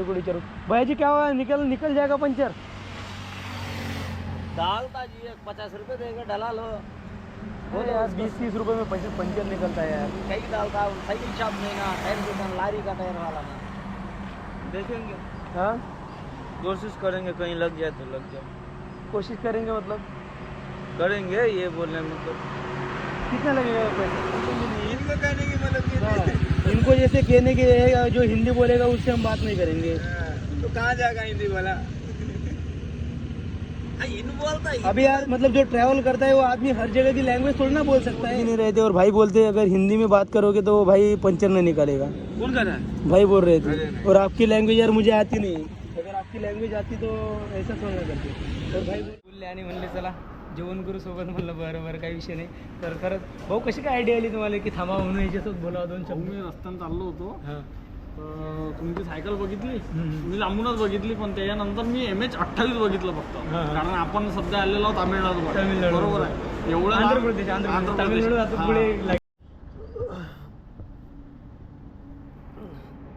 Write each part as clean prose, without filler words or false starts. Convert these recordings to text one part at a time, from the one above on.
विचारू भैया जी क्या हुआ, निकल निकल जाएगा पंचर। दाल ताजी है, 50 रुपए देगा, डला लो। बोले यार 20-30 रुपए में पंचर निकलता है यार। कई दाल का साइकिल शॉप में ना, टायर दुकान, लारी का टायर वाला में देखेंगे। हाँ कोशिश करेंगे, कहीं लग जाए तो लग जाए। कोशिश करेंगे मतलब करेंगे ये बोलने मतलब कितना लगेगा पैसा? इनको कहने की मतलब हाँ, इनको जैसे कहने के जो हिंदी बोलेगा उससे हम बात नहीं करेंगे। तो कहाँ जाएगा हिंदी वाला? इन बोलता है अभी यार मतलब जो ट्रैवल करता है वो आदमी हर जगह की लैंग्वेज थोड़ी ना बोल सकता है। नहीं रहते और भाई बोलते अगर हिंदी में बात करोगे तो भाई पंचर नहीं निकालेगा। कौन कर रहा है? भाई बोल रहे थे। और आपकी लैंग्वेज यार मुझे आती नहीं, अगर आपकी लँग्वेज आती तो ऐसा सोडा करते। तर भाई बोलले आणि म्हणले चला जेवण करू सोबत, म्हणलं बरं बरं काही विषय नाही। तर खरंच भाऊ कशी काय आयडिया आली तुम्हाला की थांबा म्हणून याच्यासोबत बोलावं दोन शब्द? मी रस्त्यानं चाललो होतो, हां तुमची सायकल बघितली, मी लांबूनच बघितली, पण त्याच्यानंतर मी MH28 बघितलं फक्त, कारण आपण सध्या आलेलो आहोत तामिळनाडू, बरोबर आहे? एवढं आंध्र प्रदेश तामिळनाडू आता पुढे।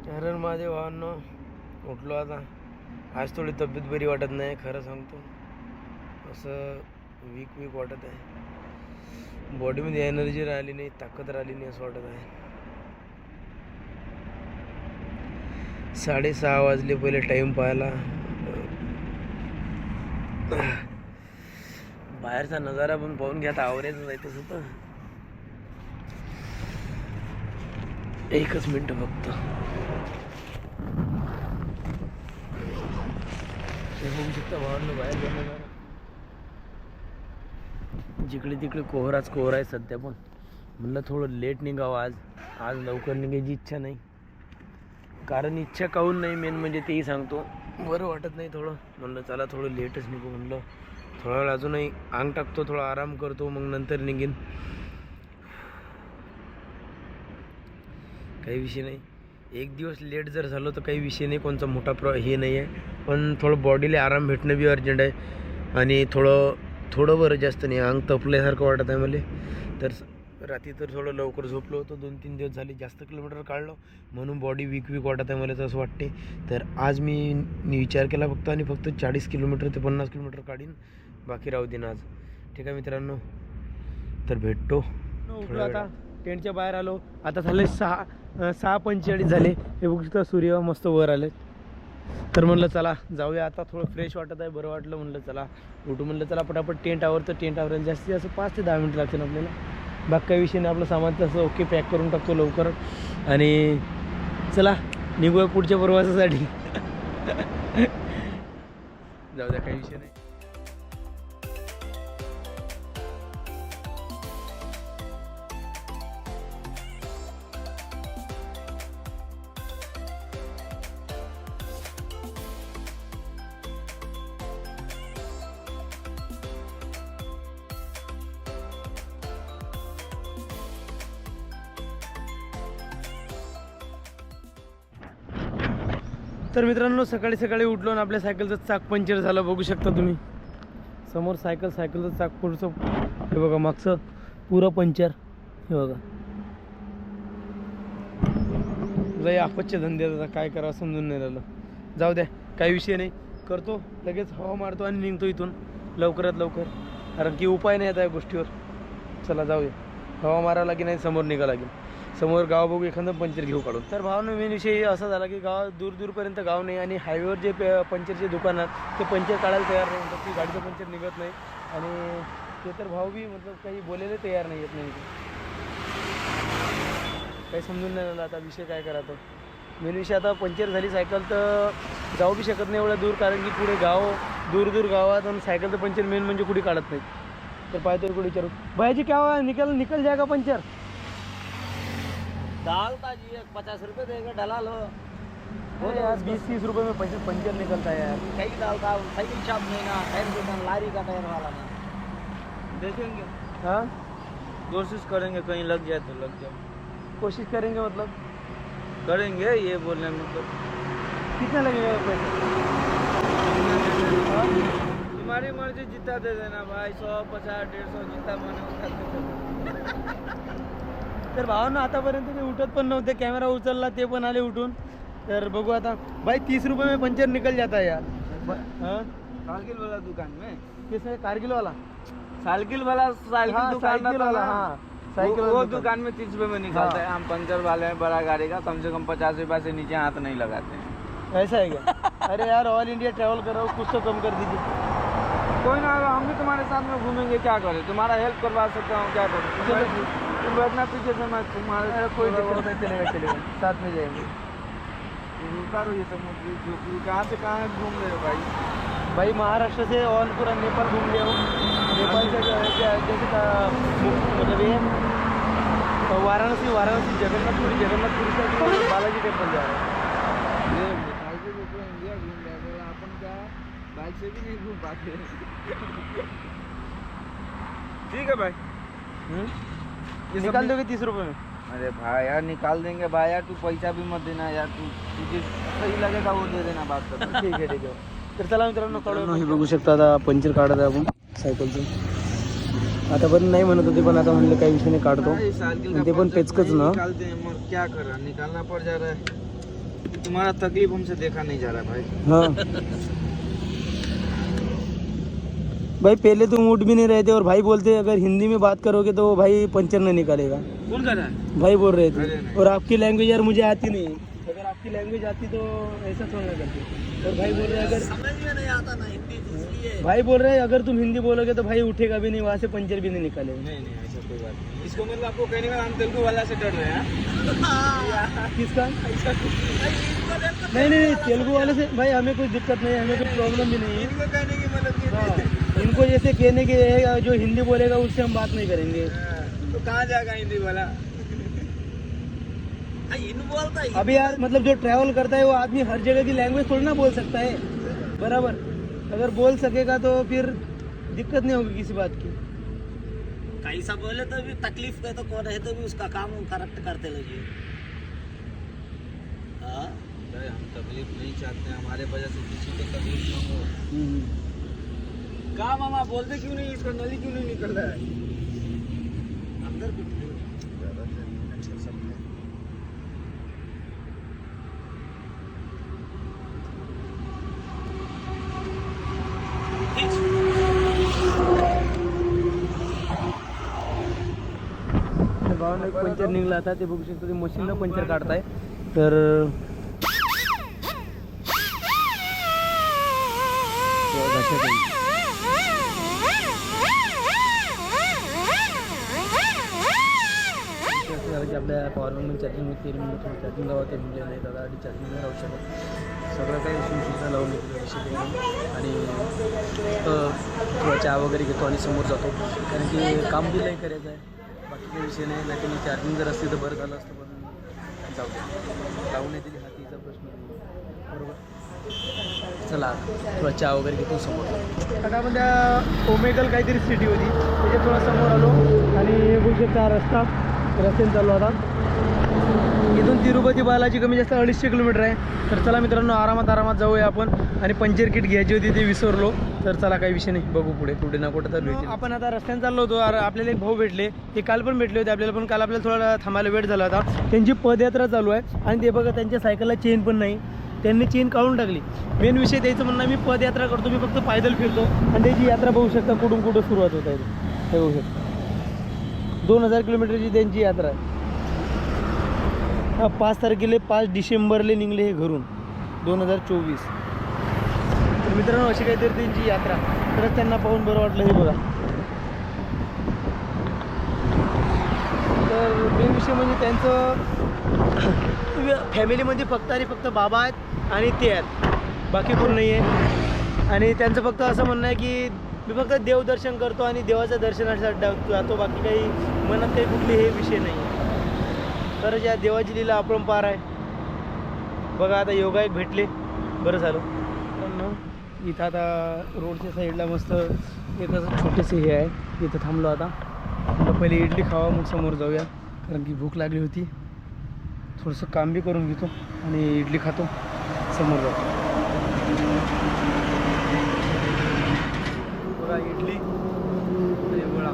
हरण महादेव भावांनो, उठलो आता। आज थोडी तब्येत बरी वाटत नाही, खरं सांगतो असं वीक वाटत आहे। बॉडीमध्ये एनर्जी राहिली नाही, ताकद राहिली नाही असं वाटत आहे। 6:30 वाजले, पहिले टाइम पाहिला, बाहेरचा नजारा पण पाहून घ्या, आता आवरायचं जायचं होतं। एकच मिनिट फक्त। बघू शकता भावांनो, बाहेर जाणार जिकडे तिकडे कोहराच कोहरा आहे सध्या, पण म्हणलं थोडं लेट निघावं आज लवकर निघायची इच्छा नाही, कारण इच्छा काहून नाही मेन म्हणजे तेही सांगतो, बरं वाटत नाही थोडं, म्हणलं चला थोडं लेटच निघू, म्हणलं थोडा वेळ अजूनही अंग टाकतो, थोडा आराम करतो, मग नंतर निघेन, काही विषय नाही। एक दिवस लेट जर झालो तर काही विषय नाही, कोणचा मोठा हे नाही आहे, पण थोडं बॉडीला आराम भेटणं बी अर्जंट आहे, आणि थोडं बरं जास्त नाही, अंग तपल्यासारखं वाटत आहे मला। तर रात्री तर थोडं लवकर झोपलो होतो, 2-3 दिवस झाले जास्त किलोमीटर काढलो, म्हणून बॉडी वीक वाटत आहे मला, असं वाटते। तर आज मी विचार केला फक्त 40 किलोमीटर ते 50 किलोमीटर काढीन, बाकी राहू देईन आज। ठीक आहे मित्रांनो, तर भेटतो। आता टेंटच्या बाहेर आलो, आता झाले 6:45 झाले, हे बघू शकता सूर्य मस्त वर आले। तर म्हणलं चला जाऊया आता, थोडं फ्रेश वाटत आहे, बरं वाटलं, म्हणलं चला उठू, म्हणलं चला पटापट टेंट आवरतं, टेंट आवरायला जास्तीत जास्त 5 ते 10 मिनिट लागतील आपल्याला, बाकी काही विषय नाही, आपलं सामान तसं ओके पॅक करून टाकतो लवकर, आणि चला निघूया पुढच्या प्रवासासाठी। जाऊ द्या, काही विषय नाही। तर मित्रांनो, सकाळी उठलो आणि आपल्या सायकलचं चाक पंक्चर झालं, बघू शकता तुम्ही समोर सायकलचं चाक पुढचं, हे बघा मागचं पुरं पंक्चर, हे बघा। लय आपच्चे धंदे, आता काय करावं समजून नाही राहिलं, जाऊ द्या काही विषय नाही, करतो लगेच हवा मारतो आणि निघतो इथून लवकरात लवकर, कारण की उपाय नाही आता या गोष्टीवर। चला जाऊया, हवा मारावं की नाही, समोर निघावं लागेल, समोर गाव बघू, एखादं पंक्चर घेऊ काढून। तर भावानं मेन विषय असा झाला की गाव दूरपर्यंत गाव नाही, आणि हायवेवर जे पंक्चरचे दुकान आहेत ते पंक्चर काढायला तयार नाही, म्हणतात की गाडीचं पंक्चर निघत नाही, आणि ते तर भाव बी मतलब काही बोलायला तयार नाही, येत नाही, काही समजून नाही आलं आता विषय काय करायचं। मेन विषय आता पंक्चर झाली सायकल तर जाऊ बी शकत नाही एवढ्या दूर, कारण की पुढे गाव दूर गावात, आणि सायकलचं पंक्चर मेन म्हणजे कुठे काढत नाही। तर पाहतो कुठे विचारू भैया जी क्या हुआ, निकल जाएगा पंक्चर। दाल ताजी है, 50 रुपए देगा, डला लो। बोले यार 20-30 रुपए में पंचर निकलता है यार। कई दाल का साइकिल शॉप में ना, टायर दुकान, लारी का टायर वाला में देखेंगे। हाँ कोशिश करेंगे, कहीं लग जाए तो लग जाए। कोशिश करेंगे मतलब करेंगे ये बोलने मतलब कितना लगेगा पैसा? तुम्हारी मर्जी, जितना दे देना भाई, 100, 50, 150 जितना माने उतना दे देना। तर भावांना आतापर्यंत ते उठत पण नव्हते, कॅमेरा उचलला ते पण आले उठून, तर बघू आता भाई 30 रुपये में पंचर निकल जाता है यार। हाँ साइकिल वाला दुकान में किसने कारगिल वाला साइकिल वाला हाँ, दुकान साइकिल रहता वाला ना, हाँ साइकिल वो वाला दुकान में 30 रुपए में निकालते हाँ। हैं। हम पंचर वाले हैं बड़ा गाड़ी का, कम से कम 50 रुपए से नीचे हाथ नहीं लगाते हैं। ऐसा है क्या? अरे यार ऑल इंडिया ट्रैवल कर रहा हूँ, कुछ तो कम कर दीजिए। कोई ना, हम भी तुम्हारे साथ में घूमेंगे, क्या करें, तुम्हारा हेल्प करवा सकता हूँ, क्या करूँ। तुम बैठना पीछे से, मैं तुम्हारे कोई दिक्कत नहीं, चलेगा चलेगा, साथ में जाएंगे। उतारो ये सब मत, कहाँ से कहाँ घूम रहे हो भाई? भाई महाराष्ट्र से और पूरा नेपाल घूम लिया हूँ। नेपाल से जैसे मतलब ये वाराणसी जगन्नाथपुरी से बालाजी टेम्पल जा रहा है। ये फालतू को पूरा इंडिया घूम रहे हैं, अपन क्या बाइक से भी नहीं घूम पाते। ठीक है भाई, ये निकाल दोगे 30 रुपये में? अरे भाई यार निकाल देंगे भाई यार, तू पैसा भी मत देना यार, तू तुझे सही लगेगा वो दे देना, बात कर। ठीक आहे ठीक आहे। तर चला मित्रांनो, हे बघू शकता आता पंचर काढत आहे आपण सायकलचं। आता पण नाही म्हणत होते, पण आता म्हणलं काही विषय नाही, काढतो। आणि ते पण पेचकच ना, निकालते हैं मगर क्या कर रहा, निकालना पड़ जा रहा है। तुम्हारा तकलीफ हमसे देखा नहीं जा रहा भाई। हाँ भाई पहले तुम उठ भी नहीं रहे थे और भाई बोलते अगर हिंदी में बात करोगे तो भाई पंचर नहीं निकालेगा। कौन कर रहा है? भाई बोल रहे अरे थे। नहीं। और आपकी लैंग्वेज यार मुझे आती नहीं है, अगर आपकी लैंग्वेज आती तो ऐसा थोड़ा ना करते। और भाई बोल रहे अगर समझ में नहीं आता ना हिंदी, इसलिए। भाई बोल रहे अगर तुम हिंदी बोलोगे तो भाई उठेगा भी नहीं, वहाँ से पंचर भी नहीं निकालेगा। नहीं नहीं ऐसा कोई बात नहीं। इसको मतलब आपको कहने का हम तेलुगु वाला से डर रहे हैं। किसका? नहीं तेलुगु वाले से भाई हमें कोई दिक्कत नहीं है, हमें कोई प्रॉब्लम भी नहीं है। इनको कहने की मतलब हाँ, इनको जैसे कहने के है, जो हिंदी बोलेगा उससे हम बात नहीं करेंगे। तो कहाँ जाएगा हिंदी वाला? बोलता है अभी यार मतलब जो ट्रैवल करता है वो आदमी हर जगह की लैंग्वेज थोड़ी ना बोल सकता है, बराबर। अगर बोल सकेगा तो फिर दिक्कत नहीं होगी किसी बात की। कैसा बोले तो भी तकलीफ है, तो कौन है तो भी उसका काम करेक्ट करते लगे। हम तकलीफ नहीं चाहते, हमारे वजह से किसी को तकलीफ ना हो। कहा मामा बोलते क्यों नहीं, इसका नली क्यों नहीं निकल रहा है अंदर? भावना एक पंचर निघला आता, ते बघू शकतो, ते मशीनला पंचर काढताय। तर आपल्या पॉवरबँकमध्ये चार्जिंग होते, तेल म्हणजे थोडं चार्जिंग लावा, ते म्हणजे नाही दादा आधी चार्जिंग नाही राहू शकत, सगळं काही सुविधा लावून घेतलं विषय। आणि थोडा चहा वगैरे घेतो आणि समोर जातो, कारण की काम बी नाही करायचं आहे, बाकी काही विषय नाही। नाही की चार्जिंग जर असते तर बरं झालं असतं, पण जाऊ दे, लावून येते हातीचा प्रश्न नाही, बरोबर। चला थोडा चहा वगैरे घेतो समोर। आता आपण त्या ओमेगल काहीतरी सिटी होती, त्याच्या थोडा समोर आलो आणि बघू शकता रस्त्याने चाललो आता। इथून तिरुपती बालाजी कमी जास्त 250 किलोमीटर आहे। तर चला मित्रांनो, आरामात जाऊया आपण। आणि पंचर किट घ्यायची होती, ते विसरलो, तर चला काही विषय नाही, बघू पुढे ना कुठं तर भेटेल। आपण आता रस्त्याने चाललो होतो, आपल्याला एक भाऊ भेटले, ते काल पण भेटले होते आपल्याला, पण काल आपल्याला थोडा थांबायला वेळ झाला होता। त्यांची पदयात्रा चालू आहे आणि ते बघा त्यांच्या सायकलला चेन पण नाही, त्यांनी चेन काढून टाकली। मेन विषय द्यायचं म्हणणं, मी पदयात्रा करतो, मी फक्त पायदल फिरतो, आणि त्याची यात्रा बघू शकता कुठून सुरुवात होत आहे, हे बघू शकता 2000 किलोमीटरची त्यांची यात्रा आहे। 5 तारखेला 5 डिसेंबरला निघले हे घरून 2024। तर मित्रांनो अशी काहीतरी त्यांची यात्रा, तरच त्यांना पाहून बरं वाटलं, हे बघा। तर मेन विषय म्हणजे त्यांचं फॅमिलीमध्ये फक्त बाबा आहेत आणि ते आहेत, बाकी कोण नाही आहे। आणि त्यांचं फक्त असं म्हणणं आहे की मी फक्त देवदर्शन करतो आणि देवाच्या दर्शनासाठी जातो, बाकी काही मनात काही कुठली हे विषय नाही आहे। तर या देवाची लीला अपरंपार आहे बघा। आता योगायोग भेटले, बरं झालं। पण इथं आता रोडच्या साईडला मस्त एक असं छोटेसे हे आहे, इथं थांबलो आता। पहिले इडली खावा, मग समोर जाऊया, कारण की भूक लागली होती। थोडंसं काम बी करून घेतो आणि इडली खातो, समोर जातो। बघा इडली आणि वडा,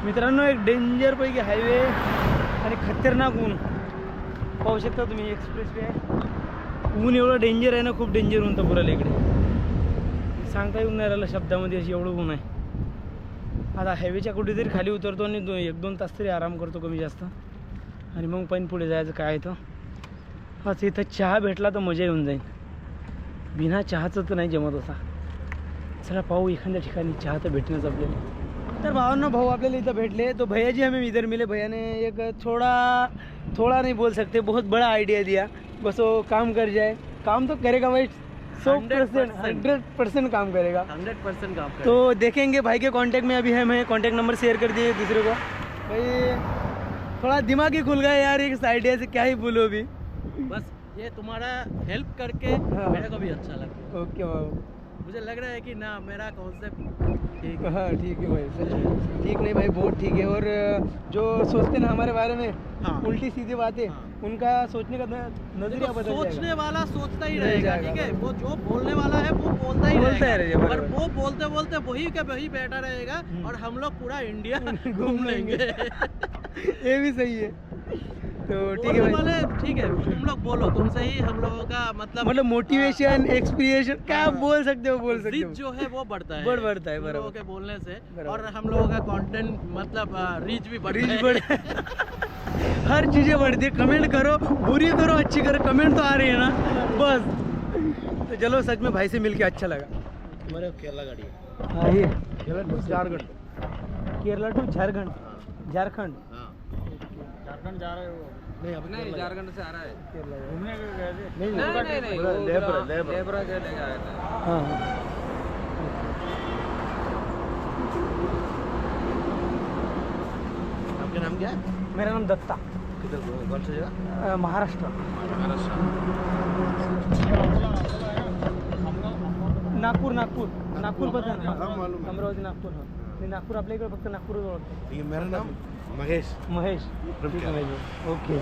मित्रांनो एक डेंजरपैकी हायवे आणि खतरनाक ऊन पाहू शकता तुम्ही. एक्सप्रेस वे आहे. ऊन एवढं डेंजर आहे ना, खूप डेंजर ऊन तर पुराला इकडे सांगता येऊन नाही राहिलं शब्दामध्ये, अशी एवढं ऊन आहे. आता हायवेच्या कुठेतरी खाली उतरतो आणि 1-2 तास तरी आराम करतो कमी जास्त, आणि मग पण पुढे जायचं. काय तर असं इथं चहा भेटला तर मजा येऊन जाईल. बिना चहाचं तर नाही जमत असा. चला पाहू एखाद्या ठिकाणी चहा तर भेटणंच आपल्याला. तर भावांना भाऊ आपल्याला इथं भेटले. तो भैया जी हमें इधर मिले. भैया ने एक थोड़ा नहीं बोल सकते, बहुत बड़ा आइडिया दिया. बस वो काम कर जाए. काम तो करेगा भाई 100% काम करेगा. 100% काम तो देखेंगे भाई के कांटेक्ट में अभी है. मैं कांटेक्ट नंबर शेयर कर दिए दूसरे को. भाई थोड़ा दिमाग ही खुल गया यार इस आइडिया से, क्या ही बोलो अभी. बस ये तुम्हारा हेल्प करके मेरे को भी अच्छा लगा. ओके भाई. मुझे लग रहा है कि ना मेरा कॉन्सेप्ट ठीक है. हाँ ठीक है भाई, सच में ठीक नहीं भाई, बहुत ठीक है. और जो सोचते ना हमारे बारे में हाँ. उल्टी सीधी बातें, उनका सोचने का नजरिया बदल सोचने जाएगा. वाला सोचता ही नहीं रहेगा. जाएगा, ठीक है, बराबर. वो जो बोलने वाला है वो बोलता ही बोलता ही रहेगा. रहेगा, पर बराबर. वो बोलते बोलते वही का वही बैठा रहेगा और हम लोग पूरा इंडिया घूम लेंगे. ये भी सही है. तो ठीक है भाई. वाले ठीक है, तुम लोग बोलो, तुमसे ही हम लोगों का मतलब मोटिवेशन एक्सपीरियंस क्या बोल सकते हो, बोल सकते रीच हो. जो है वो बढ़ता है. बढ़ता है, तुम बराबर. लोगों के बोलने से. बराबर. और हम लोगों का कंटेंट मतलब रीच भी बढ़ता रीच है. बढ़ हर चीज़ें बढ़ती है. कमेंट करो, बुरी करो अच्छी करो, कमेंट तो आ रही है ना बस. तो चलो सच में भाई से मिलके अच्छा लगा. हमारे केरला गाड़ी है. हाँ ये झारखंड. केरला टू झारखंड. झारखंड झारखंड जा रहे हो? नहीं अभी नहीं झारखंड से आ रहा है. केरला घूमने के गए थे? नहीं बोला वो लेबर, पूरा लेबर. लेबरा के लेके आया था. हाँ आपका नाम क्या है? मेरा नाम दत्ता. किधर कौन सा जगह? महाराष्ट्र. नागपूर नागपूर नागपूर पता ना. हाँ, मालूम है. अमरावती नागपूर. हाँ मी नागपूर आपल्या इकडे फक्त नागपूरच ओळखतो. ये मेरा नाम महेश. महेश. ठीक आहे ओके.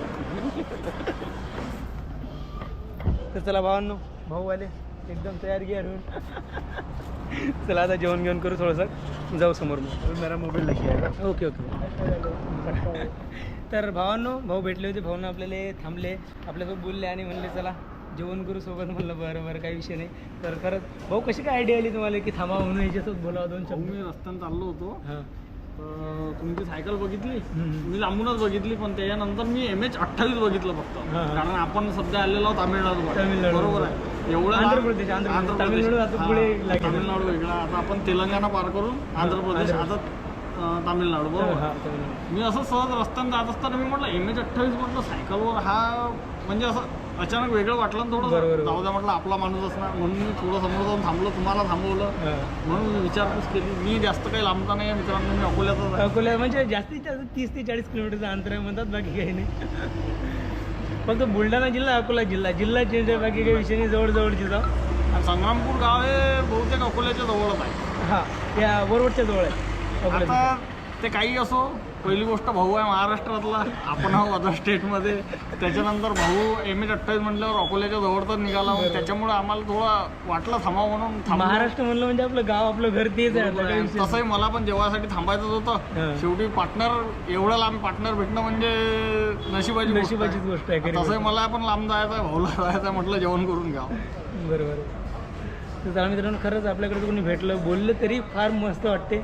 तर चला भावांनो, भाऊ आले एकदम तयार गियार होऊन. चला आता जेवण घेऊन करू थोडंसं, जाऊ समोर मग. मेरा मोबाईल लेके आएगा. Okay okay. तर भावांनो, भाऊ भेटले होते. भाऊनं आपल्याला थांबले, आपल्यासोबत बोलले आणि म्हणले चला जेवण करू सोबत. म्हणलं बरं बरं काही विषय नाही. तर खरंच भाऊ कशी काय आयडिया आली तुम्हाला की थांबा म्हणून याच्यासोबत बोलावं 2 शब्द? मी रस्त्यानं चाललो होतो, हां. तर तुमची सायकल बघितली. हम्म. मी लांबूनच बघितली, पण त्याच्यानंतर मी MH28 बघितलं फक्त. हा. कारण आपण सध्या आलेलो आहोत तामिळनाडू. तामिळनाडू. बरोबर आहे. एवढं आंध्र प्रदेश, तामिळनाडू आता पुढे लागेल. तामिळनाडू वेगळा. आता आपण तेलंगणा पार करून आंध्र प्रदेश, आता तामिळनाडू. बरोबर. हां, तामिळनाडू. मी असं सहज रस्त्यानं जात असताना मी म्हटलं MH28 म्हटलं सायकलवर हा म्हणजे असं अचानक वेगळं वाटलं ना थोडं. बरोबर. जाऊ द्या म्हटलं आपला माणूस असणार, म्हणून मी थोडं समोर जाऊन थांबलो, तुम्हाला थांबवलं. हां. म्हणून मी विचारपूस केली. मी जास्त काही लांबता नाही मित्रांनो, मी अकोल्याचाच आहे. अकोला म्हणजे जास्तीत जास्त 30 ते 40 किलोमीटरचं अंतर आहे म्हणतात, बाकी काही नाही. फक्त बुलढाणा जिल्हा, अकोला जिल्हा चेंज आहे, बाकी काही विषय नाही. जवळजवळची जाऊ. आणि संग्रामपूर गाव हे बहुतेक अकोल्याच्या जवळच आहे. हां, या वरवटच्या जवळ आहे अकोला. आता ते काही असो, पहिली गोष्ट भाऊ आहे महाराष्ट्रातला, आपण आहोत अदर स्टेटमध्ये. त्याच्यानंतर भाऊ MH28 म्हटल्यावर अकोल्याच्या जवळ तर निघाला. मग त्याच्यामुळे आम्हाला थोडं वाटलं थांबावं म्हणून थांबलो. महाराष्ट्र म्हणलं म्हणजे आपलं गाव, आपलं घर तेच आहे. आपलं काही विषय नाही. तसंही मला पण जेवायसाठी थांबायचंच हां. होतं. शेवटी पार्टनर एवढं लांब पार्टनर भेटणं म्हणजे नशिबाची गोष्ट आहे. नशिबाचीच गोष्ट आहे खरी तसंही गोष्ट. मला पण लांब जायचं आहे, भाऊला जायचं आहे, म्हटलं जेवण करून घ्यावं. बरोबर. तर चला मित्रांनो, खरंच आपल्याकडे कोणी भेटलं बोललं तरी फार मस्त वाटते.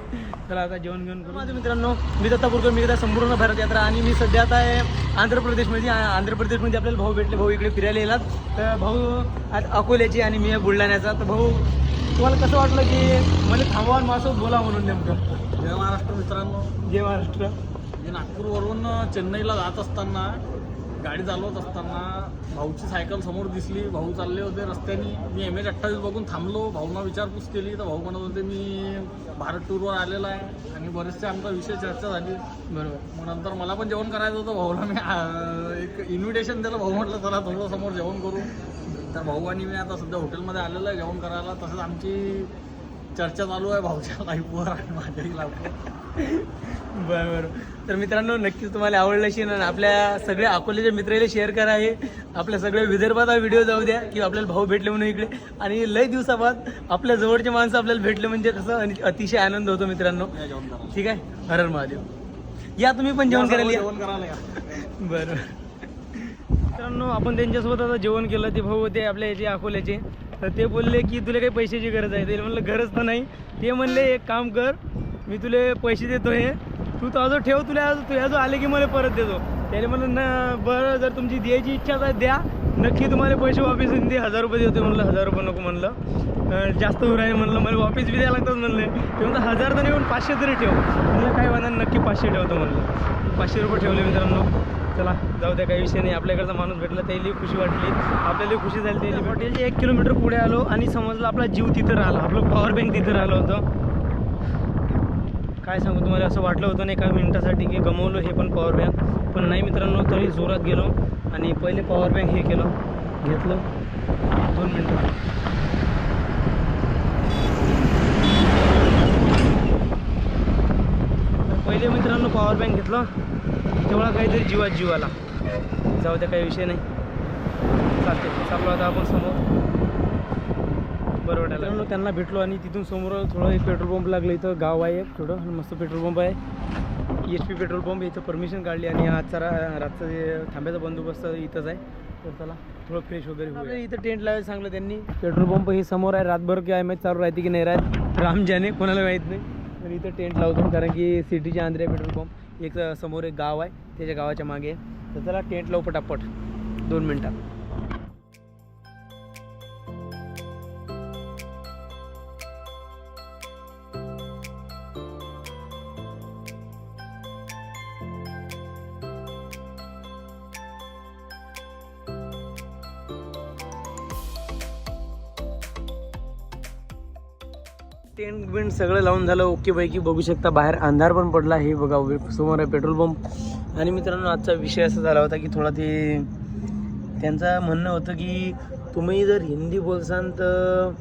चला आता जेवण घेऊन करू. माझे मित्रांनो, मी दत्ता पुरकर, मी संपूर्ण भारत यात्रा, आणि मी सध्या आता आहे आंध्र प्रदेशमध्ये. आंध्र प्रदेशमध्ये आपल्याला भाऊ भेटले. भाऊ इकडे फिरायला येतात. तर भाऊ आज अकोल्याची आणि मी आहे बुलढाण्याचा. तर भाऊ तुम्हाला कसं वाटलं की मला थांबवा आणि माझं बोला म्हणून नेमकं? जय महाराष्ट्र मित्रांनो. जय महाराष्ट्र. मी नागपूरवरून चेन्नईला जात असताना, गाडी चालवत असताना भाऊची सायकल समोर दिसली. भाऊ चालले होते रस्त्याने. मी MH28 बघून थांबलो. भाऊंना विचारपूस केली तर भाऊ म्हणत होते मी भारत टूरवर आलेला आहे, आणि बरेचसे आमचा विषय चर्चा झाली. बरोबर. मग नंतर मला पण जेवण करायचं होतं. भाऊला मी एक इन्व्हिटेशन दिलं. भाऊ म्हटलं चला थोडं समोर जेवण करू. तर भाऊ आणि मी आता सध्या हॉटेलमध्ये आलेलो आहे जेवण करायला. तसंच आमची चर्चा चालू आहे भाऊच्या लाईफवर आणि माझ्याही लाईफवर. बरं बरं. तर मित्रांनो, नक्कीच तुम्हाला आवडलं असेल आणि आपल्या सगळ्या अकोल्याच्या मित्राला शेअर करा. हे आपल्या सगळ्या विदर्भात हा व्हिडिओ जाऊ द्या की आपल्याला भाऊ भेटले म्हणून इकडे, आणि लय दिवसाबाद आपल्या जवळचे माणसं आपल्याला भेटले म्हणजे कसं अतिशय आनंद होतो मित्रांनो. ठीक आहे. हर हर महादेव. या तुम्ही पण जेवण करायला या. जेवण करायला या. बरं मित्रांनो, आपण त्यांच्यासोबत आता जेवण केलं. ते भाऊ होते आपल्या याचे अकोल्याचे, तर ते बोलले की तुला काही पैशाची गरज आहे. ते म्हणलं गरज तर नाही. ते म्हणले एक काम कर, मी तुला पैसे देतो, हे तू तर ठेव, तुझ्या जो आले की मला परत देतो. त्याने म्हणलं ना बरं, जर तुमची द्यायची इच्छा तर द्या, नक्की तुम्हाला पैसे वापस येऊन दे. 1000 रुपये देतो म्हणलं. 1000 रुपये नको म्हणलं, जास्त होऊ राहिले म्हणलं, मला वापस बी द्यायला लागतात म्हणले. ते म्हणतं 1000 तर नाही पण 500 तरी ठेव म्हणलं. काय वादा, नक्की 500 ठेवतो म्हणलं. 500 रुपये ठेवले मित्रांनो. चला जाऊ द्या, काही विषय नाही. आपल्याकडचा माणूस भेटला, त्याला खुशी वाटली, आपल्याला खुशी झाली. त्याला हॉटेलचे 1 किलोमीटर पुढे आलो आणि समजलं आपला जीव तिथं राहिला, आपलं पॉवर बँक तिथं राहिलं होतं. काय सांगू तुम्हाला, असं वाटलं होतं ना एका मिनिटासाठी की गमावलं हे पण पॉवर बँक, पण नाही मित्रांनो. तरी जोरात गेलो आणि पहिले पॉवर बँक हे केलं, घेतलं. 2 मिनटं. पहिले मित्रांनो पॉवर बँक घेतलं, तेवढा काहीतरी जीवात जीव आला. जाऊ द्या, काही विषय नाही, चालते. चाललो आता आपण समोर बरोबर मित्रांनो. त्यांना भेटलो आणि तिथून समोर थोडं एक पेट्रोल पंप लागलं. इथं गाव आहे एक थोडं मस्त पेट्रोल पंप आहे, HP पेट्रोल पंप. इथं परमिशन काढली आणि आजचा रातचा जे थांब्याचा बंदोबस्त इथंच आहे. तर चला थोडं फ्रेश वगैरे होईल. इथं टेंट लावायला सांगलं त्यांनी. पेट्रोल पंप हे समोर आहे. रातभर काय माहीत चालू राहते की नाही राहत, राम जाने, कोणाला माहीत नाही. तर इथं टेंट लावतो कारण की सिटीच्या अंदर आहे पेट्रोल पंप. एक समोर एक गाव आहे, त्याच्या गावाच्या मागे. तर चला टेंट लावू पटापट 2 मिनटात. टेंट बिंट सगळं लावून झालं ओके पैकी. बघू शकता बाहेर अंधार पण पडला. हे बघा समोर आहे पेट्रोल पंप. आणि मित्रांनो, आजचा विषय असा झाला होता की थोडा ते त्यांचं म्हणणं होतं की तुम्ही जर हिंदी बोलसान तर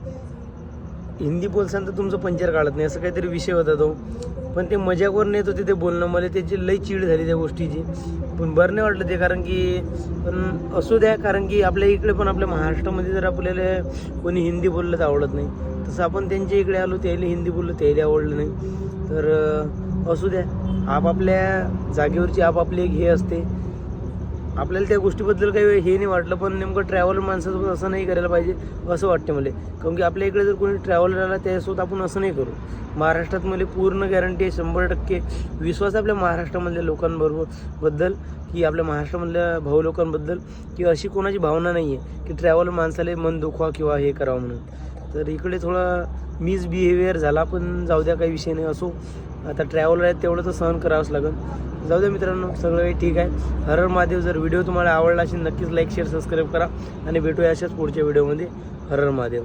तुमचं पंचर काढत नाही, असं काहीतरी विषय होता तो. पण ते मजाकवर नेत होते ते बोलणं. मला त्याची लई चीड झाली त्या गोष्टीची, पण बरं नाही वाटलं ते. कारण की पण असू द्या, कारण की आपल्या इकडे पण आपल्या महाराष्ट्रामध्ये जर आपल्याला कोणी हिंदी बोललं तर आवडत नाही, तसं आपण त्यांच्या इकडे आलो, त्याला हिंदी बोललो, त्याला आवडलं नाही. तर असू द्या, आपापल्या जागेवरची आपापली एक हे असते. आपल्याला त्या गोष्टीबद्दल काही हे नाही वाटलं, पण नेमकं ट्रॅव्हलर माणसासोबत असं नाही करायला पाहिजे असं वाटतं मला. कारण की आपल्या इकडे जर कोणी ट्रॅव्हलर आला त्याच्यासोबत आपण असं नाही करू. महाराष्ट्रात मला पूर्ण गॅरंटी आहे, 100% विश्वास आपल्या महाराष्ट्रामधल्या लोकांबद्दल की आपल्या महाराष्ट्रामधल्या भाऊ लोकांबद्दल की अशी कोणाची भावना नाही आहे की ट्रॅव्हलर माणसाला मन दुखवा किंवा हे करावं म्हणून. तर इकडे थोडा मिसबिहेवियर झाला, पण जाऊ द्या, काही विषय नाही. असो, आता ट्रॅव्हलर आहेत तेवढं तर सहन करावंच लागेल. जाऊ द्या मित्रांनो, सगळं काही ठीक आहे. हर हर महादेव. जर व्हिडिओ तुम्हाला आवडला असेल नक्कीच लाईक शेअर सबस्क्राईब करा आणि भेटूया अशाच पुढच्या व्हिडिओमध्ये. हर हर महादेव.